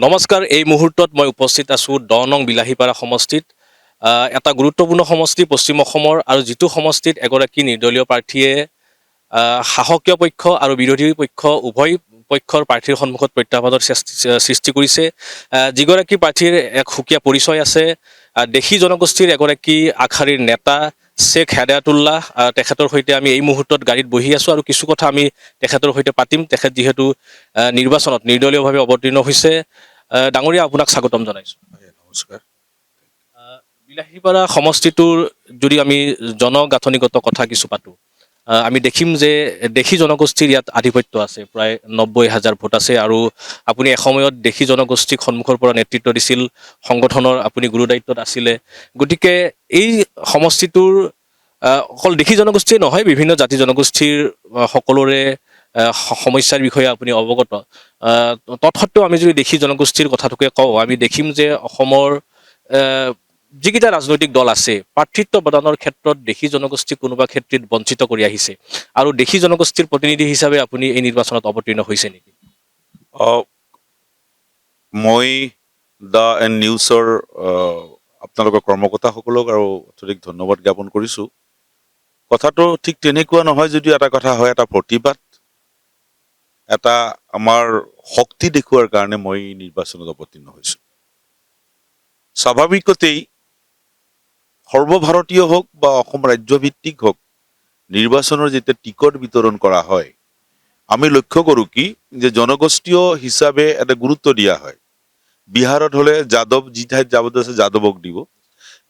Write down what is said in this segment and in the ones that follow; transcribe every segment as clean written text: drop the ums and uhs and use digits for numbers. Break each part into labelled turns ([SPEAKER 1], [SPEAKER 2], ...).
[SPEAKER 1] নমস্কাৰ। এই মুহূৰ্তত মই উপস্থিত আছোঁ ১০ নং বিলাহীপাৰা সমষ্টিত। এটা গুৰুত্বপূৰ্ণ সমষ্টি পশ্চিম অসমৰ, আৰু যিটো সমষ্টিত এগৰাকী নিৰ্দলীয় প্ৰাৰ্থীয়ে শাসকীয় পক্ষ আৰু বিৰোধী পক্ষ উভয় পক্ষৰ প্ৰাৰ্থীৰ সন্মুখত প্ৰত্যাহ্বানৰ সৃষ্টি কৰিছে। যিগৰাকী প্ৰাৰ্থীৰ এক সুকীয়া পৰিচয় আছে, দেশী জনগোষ্ঠীৰ এগৰাকী আগশাৰীৰ নেতা শ্বেখ হেদায়তুল্লাহ, তেখেতৰ সৈতে আমি এই মুহূৰ্তত গাড়ীত বহি আছোঁ আৰু কিছু কথা আমি তেখেতৰ সৈতে পাতিম। তেখেত যিহেতু নিৰ্বাচনত নিৰ্দলীয়ভাৱে অৱতীৰ্ণ হৈছে। ডাঙৰীয়া, আপোনাক স্বাগতম জনাইছোঁ।
[SPEAKER 2] নমস্কাৰ।
[SPEAKER 1] বিলাহীপাৰা সমষ্টিটোৰ যদি আমি জনগাঁথনিগত কথা কিছু পাতোঁ, আমি দেখিম যে দেশী জনগোষ্ঠীৰ ইয়াত আধিপত্য আছে। প্ৰায় ৯০,০০০ ভোট আছে, আৰু আপুনি এসময়ত দেশী জনগোষ্ঠীক সন্মুখৰ পৰা নেতৃত্ব দিছিল, সংগঠনৰ আপুনি গুৰুদায়িত্বত আছিলে। গতিকে এই সমষ্টিটোৰ অকল দেশী জনগোষ্ঠীয়ে নহয়, বিভিন্ন জাতি জনগোষ্ঠীৰ সকলোৰে সমস্যাৰ বিষয়ে আপুনি অৱগত। তৎসত্ত্বেও আমি যদি দেশী জনগোষ্ঠীৰ কথাটোকে কওঁ, আমি দেখিম যে অসমৰ যিকেইটা ৰাজনৈতিক দল আছে, প্ৰাৰ্থিত্ব প্ৰদানৰ ক্ষেত্ৰত দেশী জনগোষ্ঠীক কোনোবা ক্ষেত্ৰত বঞ্চিত কৰি আহিছে। আৰু দেশী জনগোষ্ঠীৰ প্ৰতিনিধি হিচাপে আপুনি এই নিৰ্বাচনত অৱতীৰ্ণ হৈছে নেকি?
[SPEAKER 2] মই দ্য এণ্ড নিউজৰ আপোনালোকৰ কৰ্মকৰ্তাসকলক আৰু অত্যধিক ধন্যবাদ জ্ঞাপন কৰিছোঁ। কথাটো ঠিক তেনেকুৱা নহয়, যদিও এটা কথা হয়, এটা প্ৰতিবাদ, এটা আমাৰ শক্তি দেখুওৱাৰ কাৰণে মই নিৰ্বাচনত অৱতীৰ্ণ হৈছোঁ। স্বাভাৱিকতেই সৰ্বভাৰতীয় হওক বা অসম ৰাজ্যভিত্তিক হওক, নিৰ্বাচনৰ যেতিয়া টিকট বিতৰণ কৰা হয়, আমি লক্ষ্য কৰোঁ কি যে জনগোষ্ঠীয় হিচাপে এটা গুৰুত্ব দিয়া হয়। বিহাৰত হ'লে যাদৱ, যি ঠাইত যাদৱ আছে যাদৱক দিব।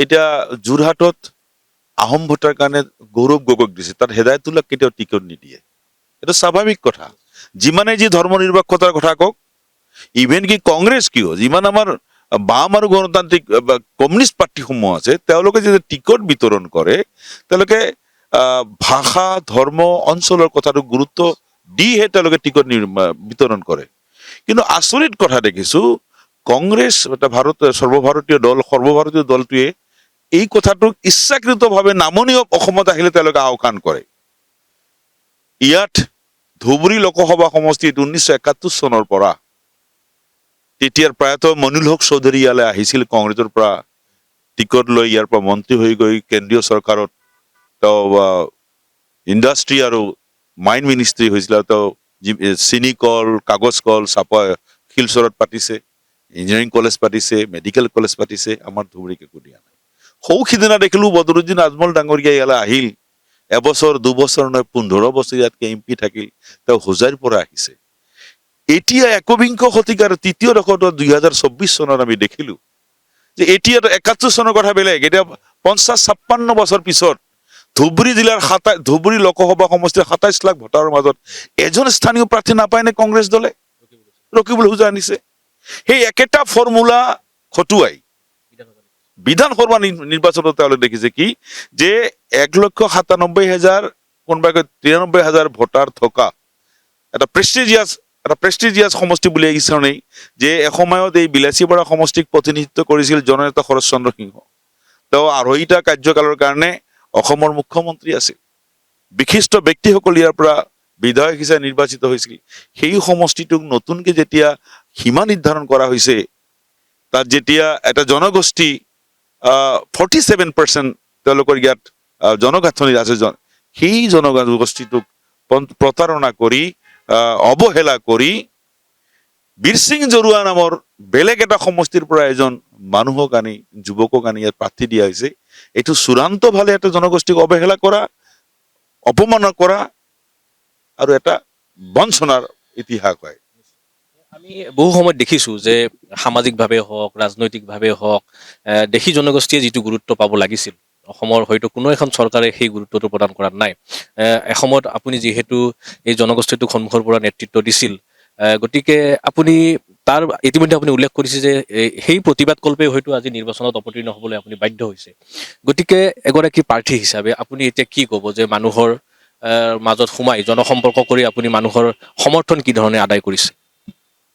[SPEAKER 2] এতিয়া যোৰহাটত আহোম ভোটাৰ কাৰণে গৌৰৱ গগৈক দিছে, তাত হেদায়তুল্লাক কেতিয়াও টিকট নিদিয়ে। এইটো স্বাভাৱিক কথা। যিমানে যি ধৰ্ম নিৰপেক্ষতাৰ কথা কওক, ইভেন কি কংগ্ৰেছ কিয়, যিমান আমাৰ বাম আৰু গণতান্ত্ৰিক কমিউনিষ্ট পাৰ্টিসমূহ আছে, তেওঁলোকে যেতিয়া টিকট বিতৰণ কৰে, তেওঁলোকে ভাষা, ধৰ্ম, অঞ্চলৰ কথাটো গুৰুত্ব দিহে তেওঁলোকে টিকট বিতৰণ কৰে। কিন্তু আচৰিত কথা দেখিছো, কংগ্ৰেছ এটা সৰ্বভাৰতীয় দলটোৱে এই কথাটোক ইচ্ছাকৃতভাৱে নামনি অসমত আহিলে তেওঁলোকে আওকাণ কৰে। ইয়াত ধুবুৰী লোকসভা সমষ্টিত 1971 চনৰ পৰা, তেতিয়াৰ প্ৰয়াত মনিল হক চৌধুৰী ইয়ালৈ আহিছিল কংগ্ৰেছৰ পৰা টিকট লৈ, ইয়াৰ পৰা মন্ত্ৰী হৈ গৈ কেন্দ্ৰীয় চৰকাৰত তেওঁ ইণ্ডাষ্ট্ৰী আৰু মাইন মিনিষ্ট্ৰী হৈছিল। তেওঁ চিনি কল, কাগজ কল, শিলচৰত পাতিছে, ইঞ্জিনিয়াৰিং কলেজ পাতিছে, মেডিকেল কলেজ পাতিছে, আমাৰ ধুবুৰীক একো দিয়া নাই। সিদিনা দেখিলো বদৰুদ্দিন আজমল ডাঙৰীয়া ইয়ালৈ আহিল, এবছৰ, 2 বছৰ নহয়, 15 বছৰ ইয়াতকে MP থাকিল, তেওঁ হোজাইৰ পৰা আহিছে। এতিয়া একবিংশ শতিকাৰ তৃতীয় দশকত 2024 চনত আমি দেখিলো যে এতিয়া 71 চনৰ কথা বেলেগ, এতিয়া 50-56 বছৰ পিছত ধুবুৰী জিলাৰ ধুবুৰী লোকসভা সমষ্টিৰ 27 লাখ ভোটাৰৰ মাজত এজন স্থানীয় প্ৰাৰ্থী নাপায় নে কংগ্ৰেছ দলে? ৰকিবুল হুজা আনিছে। সেই একেটা ফৰ্মুলা খটুৱাই বিধানসভা নিৰ্বাচনত তেওঁলোকে দেখিছে কি যে 1,97,000, কোনোবাই 93,000 ভোটাৰ থকা এটা প্ৰেষ্টিজিয়াছ সমষ্টি বুলি এই কাৰণেই যে এসময়ত এই বিলাসীপাৰা সমষ্টিক প্ৰতিনিধিত্ব কৰিছিল জননেতা শৰৎচন্দ্ৰ সিংহ। তেওঁ 2.5টা কাৰ্যকালৰ কাৰণে অসমৰ মুখ্যমন্ত্ৰী আছিল। বিশিষ্ট ব্যক্তিসকল ইয়াৰ পৰা বিধায়ক হিচাপে নিৰ্বাচিত হৈছিল। সেই সমষ্টিটোক নতুনকে যেতিয়া সীমা নিৰ্ধাৰণ কৰা হৈছে, তাত যেতিয়া এটা জনগোষ্ঠী 47% তেওঁলোকৰ ইয়াত জনগাঁথনি আছে, সেই জনগোষ্ঠীটোক প্ৰতাৰণা কৰি, অৱহেলা কৰি বীৰসিং জৰুৱা নামৰ বেলেগ এটা সমষ্টিৰ পৰা এজন মানুহক আনি, যুৱকক আনি ইয়াত প্ৰাৰ্থী দিয়া হৈছে। এইটো চূড়ান্তভাৱে এটা জনগোষ্ঠীক অৱহেলা কৰা, অপমান কৰা আৰু এটা বঞ্চনাৰ ইতিহাস হয়।
[SPEAKER 1] আমি বহু সময়ত দেখিছোঁ যে সামাজিকভাৱে হওক, ৰাজনৈতিকভাৱে হওক, দেশী জনগোষ্ঠীয়ে যিটো গুৰুত্ব পাব লাগিছিল, অসমৰ হয়তো কোনো এখন চৰকাৰে সেই গুৰুত্বটো প্ৰদান কৰা নাই। এসময়ত আপুনি যিহেতু এই জনগোষ্ঠীটোক সন্মুখৰ পৰা নেতৃত্ব দিছিল, গতিকে আপুনি তাৰ ইতিমধ্যে আপুনি উল্লেখ কৰিছে যে সেই প্ৰতিবাদ কল্পে হয়তো আজি নিৰ্বাচনত অৱতীৰ্ণ হ'বলৈ আপুনি বাধ্য হৈছে। গতিকে এগৰাকী প্ৰাৰ্থী হিচাপে আপুনি এতিয়া কি ক'ব যে মানুহৰ মাজত সোমাই জনসম্পৰ্ক কৰি আপুনি মানুহৰ সমৰ্থন কি ধৰণে আদায় কৰিছে?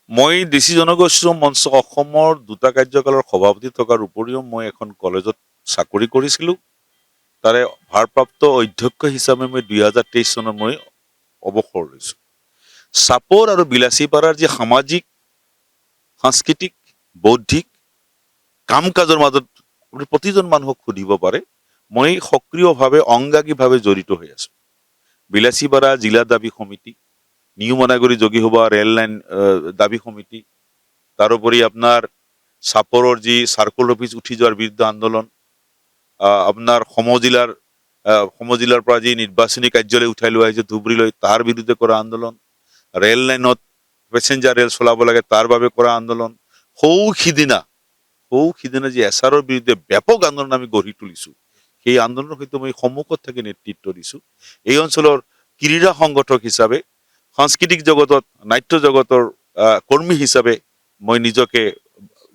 [SPEAKER 2] মই দেশী জনগোষ্ঠী মঞ্চ অসমৰ 2টা কাৰ্যকালৰ সভাপতি থকাৰ উপৰিও মই এখন কলেজত চাকৰি কৰিছিলোঁ। তাৰে ভাৰপ্ৰাপ্ত অধ্যক্ষ হিচাপে মই 2023 চনত মই অৱসৰ লৈছোঁ। চাপৰ আৰু বিলাসীপাৰাৰ যি সামাজিক সাংস্কৃতিক বৌদ্ধিক কাম কাজৰ মাজত আপুনি প্ৰতিজন মানুহক সুধিব পাৰে মই সক্ৰিয়ভাৱে অংগাগীভাৱে জড়িত হৈ আছো বিলাসীপাৰা জিলা দাবী সমিতি নিউ মনাগুৰি যোগীসভা ৰেল লাইন দাবী সমিতি তাৰোপৰি আপোনাৰ চাপৰৰ যি চাৰ্কল অফিচ উঠি যোৱাৰ বিৰুদ্ধে আন্দোলন আপোনাৰ সমজিলাৰ পৰা যি নিৰ্বাচনী কাৰ্যালয় উঠাই লোৱা হৈছে ধুবুৰীলৈ তাৰ বিৰুদ্ধে কৰা আন্দোলন ৰেল লাইনত পেছেঞ্জাৰ ৰেল চলাব লাগে তাৰ বাবে কৰা আন্দোলন সিদিনা যি এছাৰৰ বিৰুদ্ধে ব্যাপক আন্দোলন আমি গঢ়ি তুলিছো সেই আন্দোলনৰ সৈতে মই সন্মুখত থাকি নেতৃত্ব দিছো এই অঞ্চলৰ ক্ৰীড়া সংগঠক হিচাপে সাংস্কৃতিক জগতত নাট্য জগতৰ কৰ্মী হিচাপে মই নিজকে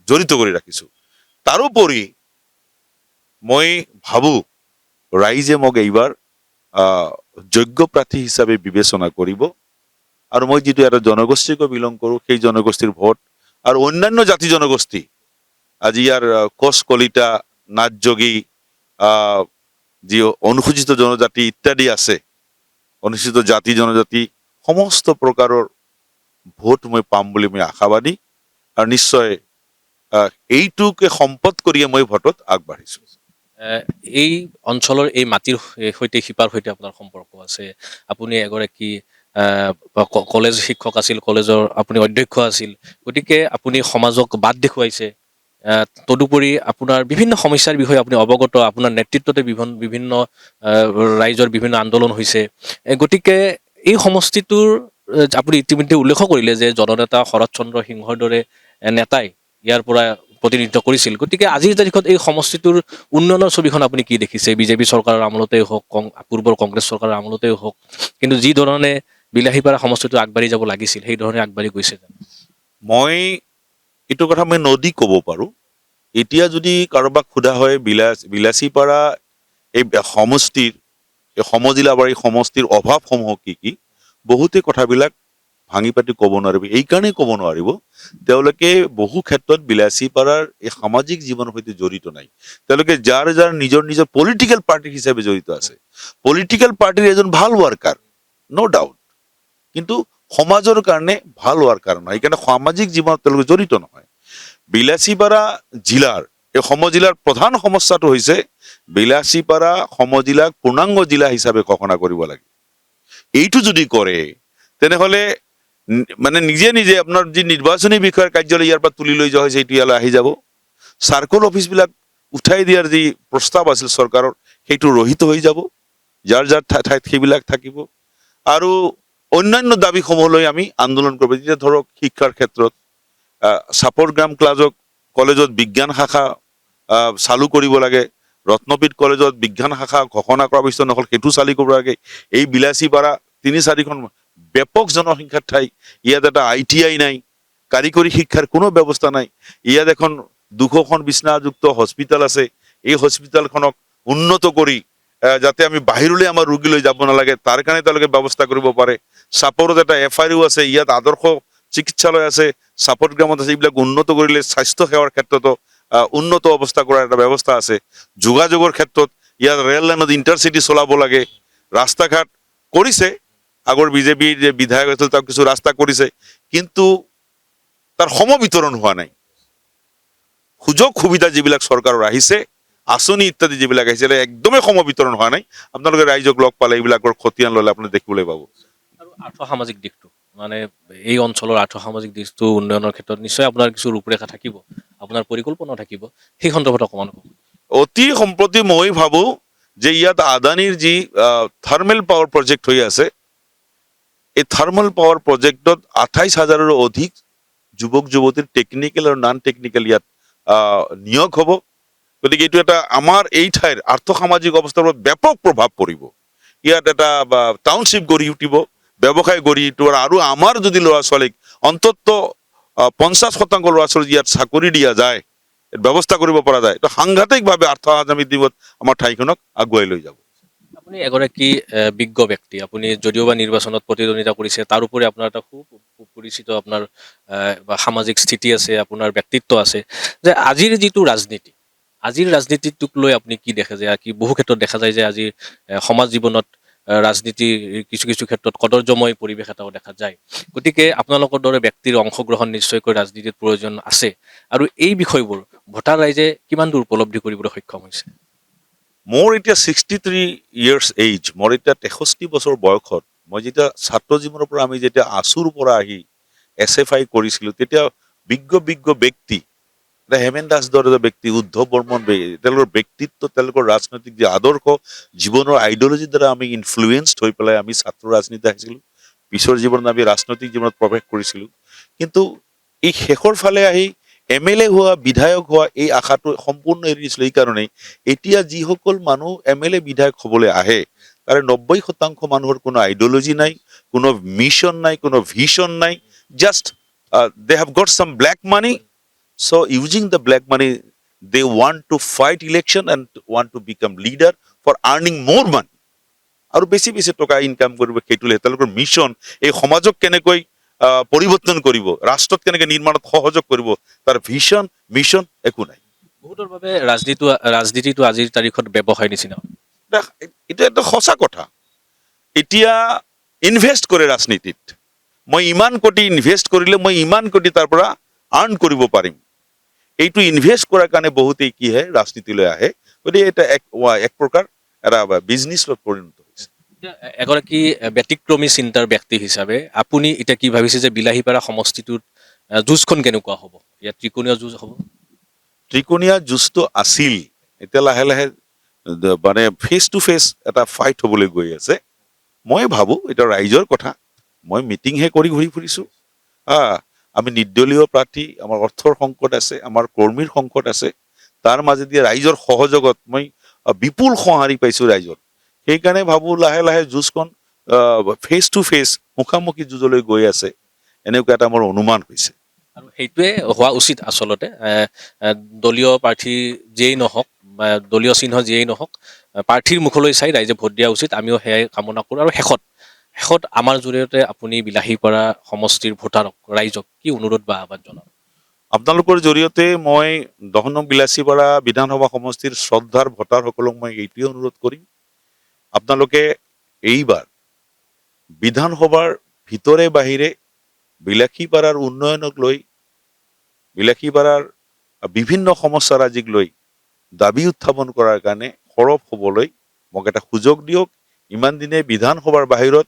[SPEAKER 2] জড়িত কৰি ৰাখিছো তাৰোপৰি মই ভাবো ৰাইজে মোক এইবাৰ যোগ্য প্ৰাৰ্থী হিচাপে বিবেচনা কৰিব আৰু মই যিটো এটা জনগোষ্ঠীক বিলং কৰো সেই জনগোষ্ঠীৰ ভোট আৰু অন্যান্য জাতি জনগোষ্ঠী আজি ইয়াৰ কোচ কলিতা নাথযোগী যি অনুসূচিত জনজাতি ইত্যাদি আছে অনুসূচিত জাতি জনজাতি সমস্ত প্ৰকাৰৰ ভোট মই পাম বুলি মই আশাবাদী আৰু নিশ্চয় এইটোকে সম্পদ কৰিয়ে মই ভোটত আগবাঢ়িছো
[SPEAKER 1] এই অঞ্চলৰ এই মাটিৰ সৈতে শিপাৰ সৈতে আপোনাৰ সম্পৰ্ক আছে আপুনি এগৰাকী কলেজ শিক্ষক আছিল কলেজৰ আপুনি অধ্যক্ষ আছিল গতিকে আপুনি সমাজক বাট দেখুৱাইছে তদুপৰি আপোনাৰ বিভিন্ন সমস্যাৰ বিষয়ে আপুনি অৱগত আপোনাৰ নেতৃত্বতে বিভিন্ন ৰাইজৰ বিভিন্ন আন্দোলন হৈছে গতিকে এই সমষ্টিটোৰ আপুনি ইতিমধ্যে উল্লেখ কৰিলে যে জননেতা শৰৎ চন্দ্ৰ সিংহৰ দৰে নেতাই ইয়াৰ পৰা প্ৰতিনিধিত্ব কৰিছিল গতিকে আজিৰ তাৰিখত এই সমষ্টিটোৰ উন্নয়নৰ ছবিখন আপুনি কি দেখিছে বিজেপি চৰকাৰৰ আমলতেই হওক পূৰ্বৰ কংগ্ৰেছ চৰকাৰৰ আমলতেই হওক কিন্তু যি ধৰণে বিলাসীপাৰা সমষ্টিটো আগবাঢ়ি যাব লাগিছিল সেই ধৰণে আগবাঢ়ি গৈছে
[SPEAKER 2] মই এইটো কথা মই নদী ক'ব পাৰো এতিয়া যদি কাৰোবাক সোধা হয় বিলাসীপাৰা এই সমষ্টিৰ এই সমজিলা বা এই সমষ্টিৰ অভাৱসমূহ কি বহুতে কথাবিলাক ভাঙি পাতি ক'ব নোৱাৰিব এইকাৰণেই ক'ব নোৱাৰিব তেওঁলোকে বহু ক্ষেত্ৰত বিলাসীপাৰাৰ এই সামাজিক জীৱনৰ সৈতে জড়িত নাই তেওঁলোকে যাৰ নিজৰ পলিটিকেল পাৰ্টি হিচাপে জড়িত আছে পলিটিকেল পাৰ্টিৰ এজন ভাল ৱাৰ্কাৰ নো ডাউট কিন্তু সমাজৰ কাৰণে ভাল ৱাৰ্কাৰ নহয় সেইকাৰণে সামাজিক জীৱনত তেওঁলোকে জড়িত নহয় বিলাসীপাৰা জিলাৰ এই সমজিলাৰ প্ৰধান সমস্যাটো হৈছে বিলাসীপাৰা সমজিলাক পূৰ্ণাংগ জিলা হিচাপে ঘোষণা কৰিব লাগে এইটো যদি কৰে তেনেহলে মানে নিজে আপোনাৰ যি নিৰ্বাচনী বিষয়ৰ কাৰ্যালয় ইয়াৰ পৰা তুলি লৈ যোৱা হৈছে এইটো ইয়ালৈ আহি যাব চাৰ্কল অফিচবিলাক উঠাই দিয়াৰ যি প্ৰস্তাৱ আছিল চৰকাৰৰ সেইটো ৰহিত হৈ যাব যাৰ ঠাইত সেইবিলাক থাকিব আৰু অন্যান্য দাবীসমূহলৈ আমি আন্দোলন কৰিব যেতিয়া ধৰক শিক্ষাৰ ক্ষেত্ৰত চাপৰগ্ৰাম কলেজত বিজ্ঞান শাখা চালু কৰিব লাগে ৰত্নপীঠ কলেজত বিজ্ঞান শাখা ঘোষণা কৰাৰ পিছত নহ'ল সেইটো চালু কৰিব লাগে এই বিলাসীপাৰা 3-4খন ব্যাপক জনসংখ্যাৰ ঠাই ইয়াত এটা ITI নাই কাৰিকৰী শিক্ষাৰ কোনো ব্যৱস্থা নাই ইয়াত এখন 200খন বিছনাযুক্ত হস্পিটেল আছে এই হস্পিটেলখনক উন্নত কৰি যাতে আমি বাহিৰলৈ আমাৰ ৰোগী লৈ যাব নালাগে তাৰ কাৰণে তেওঁলোকে ব্যৱস্থা কৰিব পাৰে চাপৰত এটা FRU আছে ইয়াত আদৰ্শ চিকিৎসালয় আছে চাপত গ্ৰামত আছে এইবিলাক উন্নত কৰিলে স্বাস্থ্য সেৱাৰ ক্ষেত্ৰতো উন্নত অৱস্থা কৰাৰ এটা ব্যৱস্থা আছে যোগাযোগৰ ক্ষেত্ৰত ইয়াত ৰেল লাইনত ইণ্টাৰচিটি চলাব লাগে ৰাস্তা ঘাট কৰিছে আগৰ বিজেপিৰ যে বিধায়ক আছিল তেওঁ কিছু ৰাস্তা কৰিছে কিন্তু তাৰ সমবিতৰণ হোৱা নাই সুযোগ সুবিধা যিবিলাক চৰকাৰৰ আহিছে আঁচনি ইত্যাদি যিবিলাক আহিছে একদমেই সমবিতৰণ হোৱা নাই আপোনালোকে ৰাইজক লগ পালে এইবিলাকৰ খতিয়ান ল'লে আপুনি দেখিবলৈ পাব
[SPEAKER 1] আৰু আৰ্থসামাজিক দিশটো মানে এই অঞ্চলৰ আৰ্থসামাজিক দিশটো উন্নয়নৰ ক্ষেত্ৰত নিশ্চয় আপোনাৰ কিছু ৰূপৰেখা থাকিব আপোনাৰ পৰিকল্পনা থাকিব সেই সন্দৰ্ভত অকণমান কওক
[SPEAKER 2] অতি সম্প্ৰতি মই ভাবো যে ইয়াত আদানীৰ যি থাৰ্মেল পাৱাৰ প্ৰজেক্ট হৈ আছে এই থাৰ্মেল পাৱাৰ প্ৰজেক্টত 28,000ৰো অধিক যুৱক যুৱতীৰ টেকনিকেল আৰু নন টেকনিকেল ইয়াত নিয়োগ হ'ব গতিকে এইটো এটা আমাৰ এই ঠাইৰ আৰ্থসামাজিক অৱস্থাৰ ওপৰত ব্যাপক প্ৰভাৱ পৰিব ইয়াত এটা টাউনশ্বিপ গঢ়ি উঠিব ব্যৱসায় গঢ়ি উঠিব আৰু আমাৰ যদি ল'ৰা ছোৱালীক অন্তত 50% ল'ৰা ছোৱালী ইয়াত চাকৰি দিয়া যায় ব্যৱস্থা কৰিব পৰা যায় তো সাংঘাতিকভাৱে আৰ্থসামাজিক দিশত আমাৰ ঠাইখনক আগুৱাই লৈ যাব
[SPEAKER 1] আপুনি এগৰাকী বিজ্ঞ ব্যক্তি আপুনি যদিওবা নিৰ্বাচনত প্ৰতিদ্বন্দ্বিতা কৰিছে তাৰ উপৰি আপোনাৰ এটা খুব পৰিচিত আপোনাৰ সামাজিক স্থিতি আছে আপোনাৰ ব্যক্তিত্ব আছে যে আজিৰ যিটো ৰাজনীতিটোক লৈ আপুনি কি দেখে যে কি বহু ক্ষেত্ৰত দেখা যায় যে আজি সমাজ জীৱনত ৰাজনীতিৰ কিছু কিছু ক্ষেত্ৰত কদৰ্যময় পৰিৱেশ এটাও দেখা যায়। গতিকে আপোনালোকৰ দৰে ব্যক্তিৰ অংশগ্ৰহণ নিশ্চয়কৈ ৰাজনীতিত প্ৰয়োজন আছে, আৰু এই বিষয়বোৰ ভোটাৰ ৰাইজে কিমান দূৰ উপলব্ধি কৰিবলৈ সক্ষম হৈছে?
[SPEAKER 2] মোৰ এতিয়া 63 ইয়াৰ্ছ এইজ, মোৰ এতিয়া 63 বছৰ বয়সত মই যেতিয়া ছাত্ৰ জীৱনৰ পৰা আমি যেতিয়া আছুৰ পৰা আহি SFI কৰিছিলোঁ, তেতিয়া বিজ্ঞ ব্যক্তি, এতিয়া হেমেন দাস দৰে ব্যক্তি, উদ্ধৱ বৰ্মন, তেওঁলোকৰ ব্যক্তিত্ব, তেওঁলোকৰ ৰাজনৈতিক যে আদৰ্শ, জীৱনৰ আইডিঅলজিৰ দ্বাৰা আমি ইনফ্লুৱেঞ্চড হৈ পেলাই আমি ছাত্ৰ ৰাজনীতি আহিছিলোঁ। পিছৰ জীৱনত আমি ৰাজনৈতিক জীৱনত প্ৰৱেশ কৰিছিলোঁ। কিন্তু এই শেষৰ ফালে আহি MLA হোৱা, বিধায়ক হোৱা এই আশাটো সম্পূৰ্ণ এৰি দিছিলোঁ। এইকাৰণেই এতিয়া যিসকল মানুহ MLA বিধায়ক হ'বলৈ আহে, তাৰে 90% মানুহৰ কোনো আইডিঅলজি নাই, কোনো মিছন নাই, কোনো ভিছন নাই। Just they have got some black money, so using the black money they want to fight election and want to become leader for earning more money, আৰু বেছি বেছি টকা ইনকাম কৰিব। সেইটোলে তেওঁলোকৰ মিছন, এই সমাজক কেনেকৈ পৰিৱৰ্তন কৰিব, ৰাষ্ট্ৰত কেনেকৈ নিৰ্মাণত সহযোগ কৰিব, তাৰ ভিছন মিছন একো নাই।
[SPEAKER 1] বহুতৰ বাবে ৰাজনীতিটো আজিৰ তাৰিখত ব্যৱসায় নিচিনা।
[SPEAKER 2] এটা এটা সঁচা কথা। এতিয়া ইনভেষ্ট কৰে ৰাজনীতিত, মই ইমান কোটি ইনভেষ্ট কৰিলে মই ইমান কোটি তাৰ পৰা আৰ্ণ কৰিব পাৰিম। এইটো ইনভেষ্ট কৰাৰ কাৰণে বহুতেই কি হয়, ৰাজনীতিলৈ আহে। গতিকে এটা এক প্ৰকাৰ এটা বিজনেছত পৰিণত হৈছে।
[SPEAKER 1] এতিয়া এগৰাকী ব্যতিক্ৰমী চিন্তাৰ ব্যক্তি হিচাপে আপুনি এতিয়া কি ভাবিছে যে বিলাহীপাৰা সমষ্টিটোত যুঁজখন কেনেকুৱা হ'ব? ইয়াত ত্ৰিকোণীয় যুঁজ হ'ব?
[SPEAKER 2] ত্ৰিকোণীয়া যুঁজটো আছিল, এতিয়া লাহে লাহে মানে ফেচ টু ফেচ এটা ফাইট হ'বলৈ গৈ আছে। মই ভাবোঁ এটা ৰাইজৰ কথা, মই মিটিংহে কৰি ঘূৰি ফুৰিছোঁ। আমি নিৰ্দলীয় প্ৰাৰ্থী, আমাৰ অৰ্থৰ সংকট আছে, আমাৰ কৰ্মীৰ সংকট আছে, তাৰ মাজেদি ৰাইজৰ সহযোগত মই বিপুল সঁহাৰি পাইছোঁ ৰাইজৰ। সেইকাৰণে ভাবোঁ লাহে লাহে যুঁজখন ফেচ টু ফেচ, মুখামুখি যুঁজলৈ গৈ আছে, এনেকুৱা এটা মোৰ অনুমান হৈছে।
[SPEAKER 1] আৰু সেইটোৱে হোৱা উচিত আচলতে। দলীয় প্ৰাৰ্থী যিয়েই নহওক বা দলীয় চিহ্ন যিয়েই নহওক, প্ৰাৰ্থীৰ মুখলৈ চাই ৰাইজে ভোট দিয়া উচিত। আমিও সেয়াই কামনা কৰোঁ। আৰু শেষত আমাৰ জৰিয়তে আপুনি বিলাহীপাৰা সমষ্টিৰ ভোটাৰক, ৰাইজক কি অনুৰোধ বা আহ্বান জনাব?
[SPEAKER 2] আপোনালোকৰ জৰিয়তে মই 10 নং বিলাসীপাৰা বিধানসভা সমষ্টিৰ শ্ৰদ্ধাৰ ভোটাৰসকলক মই এইটোৱে অনুৰোধ কৰিম, আপোনালোকে এইবাৰ বিধানসভাৰ ভিতৰে বাহিৰে বিলাসীপাৰাৰ উন্নয়নক লৈ, বিলাসীপাৰাৰ বিভিন্ন সমস্যাৰাজিক লৈ দাবী উত্থাপন কৰাৰ কাৰণে সৰব হ'বলৈ মোক এটা সুযোগ দিয়ক। ইমান দিনে বিধানসভাৰ বাহিৰত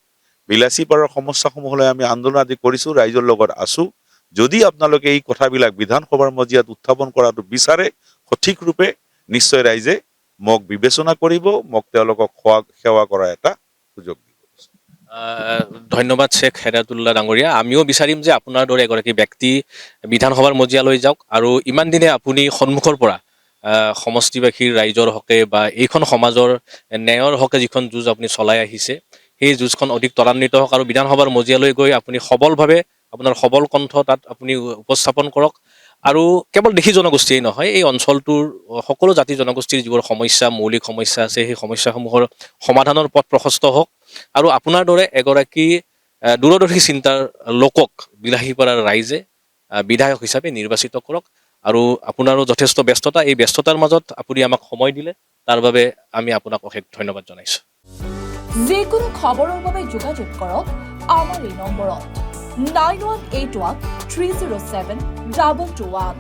[SPEAKER 2] বিলাসীপাৰাৰ সমস্যাসমূহলৈ আমি আন্দোলন আদি কৰিছোঁ, ৰাইজৰ লগত আছোঁ। যদি আপোনালোকে এই কথাবিলাক বিধানসভাৰ মজিয়াত উত্থাপন কৰাটো বিচাৰে সঠিক ৰূপে, নিশ্চয় ৰাইজে মোক বিবেচনা কৰিব, মোক তেওঁলোকক সেৱা কৰাৰ এটা সুযোগ দিব।
[SPEAKER 1] ধন্যবাদ শ্বেখ হেদায়তুল্লাহ ডাঙৰীয়া। আমিও বিচাৰিম যে আপোনাৰ দৰে এগৰাকী ব্যক্তি বিধানসভাৰ মজিয়ালৈ যাওক, আৰু ইমান দিনে আপুনি সন্মুখৰ পৰা সমষ্টিবাসীৰ ৰাইজৰ হকে বা এইখন সমাজৰ ন্যায়ৰ হকে যিখন যুঁজ আপুনি চলাই আহিছে, সেই যুঁজখন অধিক ত্বৰান্বিত হওক, আৰু বিধানসভাৰ মজিয়ালৈ গৈ আপুনি সবলভাৱে আপোনাৰ সবল কণ্ঠ তাত আপুনি উপস্থাপন কৰক। আৰু কেৱল দেশী জনগোষ্ঠীয়েই নহয়, এই অঞ্চলটোৰ সকলো জাতি জনগোষ্ঠীৰ যিবোৰ সমস্যা, মৌলিক সমস্যা আছে, সেই সমস্যাসমূহৰ সমাধানৰ পথ প্ৰশস্ত হওক। আৰু আপোনাৰ দৰে এগৰাকী দূৰদৰ্শী চিন্তাৰ লোকক বিলাসীপাৰাৰ ৰাইজে বিধায়ক হিচাপে নিৰ্বাচিত কৰক। আৰু আপোনাৰো যথেষ্ট ব্যস্ততা, এই ব্যস্ততাৰ মাজত আপুনি আমাক সময় দিলে, তাৰ বাবে আমি আপোনাক অশেষ ধন্যবাদ জনাইছোঁ।
[SPEAKER 3] যিকোনো খবৰৰ বাবে যোগাযোগ কৰক আমাৰ এই নম্বৰত 9181 307 221।